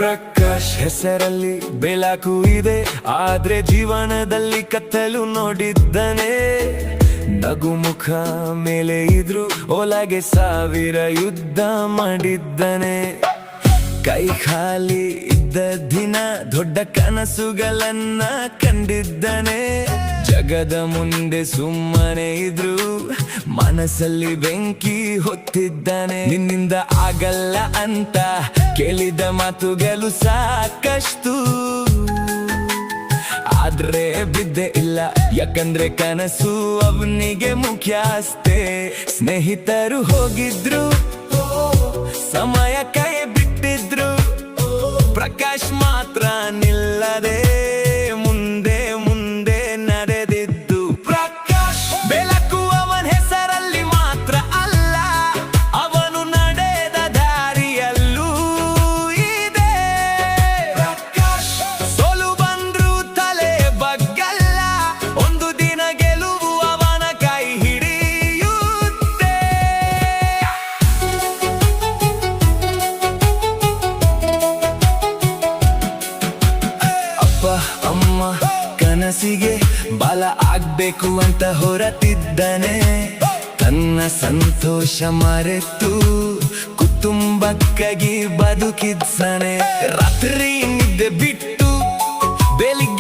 ಪ್ರಕಾಶ್ ಹೆಸರಲ್ಲಿ ಬೆಳಕು ಇದೆ, ಆದ್ರೆ ಜೀವನದಲ್ಲಿ ಕತ್ತಲು ನೋಡಿದ್ದಾನೆ. ನಗುಮುಖ ಮೇಲೆ ಇದ್ರು ಒಳಗೆ ಸಾವಿರ ಯುದ್ಧ ಮಾಡಿದ್ದಾನೆ. ಕೈ ಖಾಲಿ ಇದ್ದ ದಿನ ದೊಡ್ಡ ಕನಸುಗಳನ್ನ ಕಂಡಿದ್ದಾನೆ. ಜಗದ ಮುಂದೆ ಸುಮ್ಮನೆ ಇದ್ರು ಮನಸ್ಸಲ್ಲಿ ಬೆಂಕಿ ಹೊತ್ತಿದ್ದಾನೆ. ನಿನ್ನಿಂದ ಆಗಲ್ಲ ಅಂತ ಕೇಳಿದ ಮಾತುಗಳು ಸಾಕಷ್ಟು, ಆದ್ರೆ ಬಿದ್ದೆ ಇಲ್ಲ, ಯಾಕಂದ್ರೆ ಕನಸು ಅವನಿಗೆ ಮುಖ್ಯ ಅಷ್ಟೇ. ಸ್ನೇಹಿತರು ಹೋಗಿದ್ರು, ಸಮಯ ಕೈ ಬಿಟ್ಟಿದ್ರು, ಪ್ರಕಾಶ್ ಮಾತ್ರ ನಿಲ್ಲದೆ ಮುಂದೆ ಮುಂದೆ ನಡೆದಿದ್ದು. ಪ್ರಕಾಶ್ ಬೆಳಕು ಅವನ ಹೆಸರಲ್ಲಿ ಮಾತ್ರ ಅಲ್ಲ, ಅವನು ನಡೆದ ದಾರಿಯಲ್ಲೂ ಇದೆ. ಪ್ರಕಾಶ್ ಸೋಲು ಬಂದ್ರು ತಲೆ ಬಗ್ಗಲ್ಲ, ಒಂದು ದಿನ ಗೆಲುವು ಅವನ ಕೈ ಹಿಡಿಯುತ್ತೆ. ಅಪ್ಪ ಅಮ್ಮ ಕನಸಿಗೆ ಬಲ ಆಗ್ಬೇಕು ಅಂತ ಹೊರಟಿದ್ದಾನೆ. ತನ್ನ ಸಂತೋಷ ಮರೆತು ಕುಟುಂಬಕ್ಕಾಗಿ ಬದುಕಿದ್ದಾನೆ. ರಾತ್ರಿ ನಿದ್ದೆ ಬಿಟ್ಟು ಬೆಳಿಗ್ಗೆ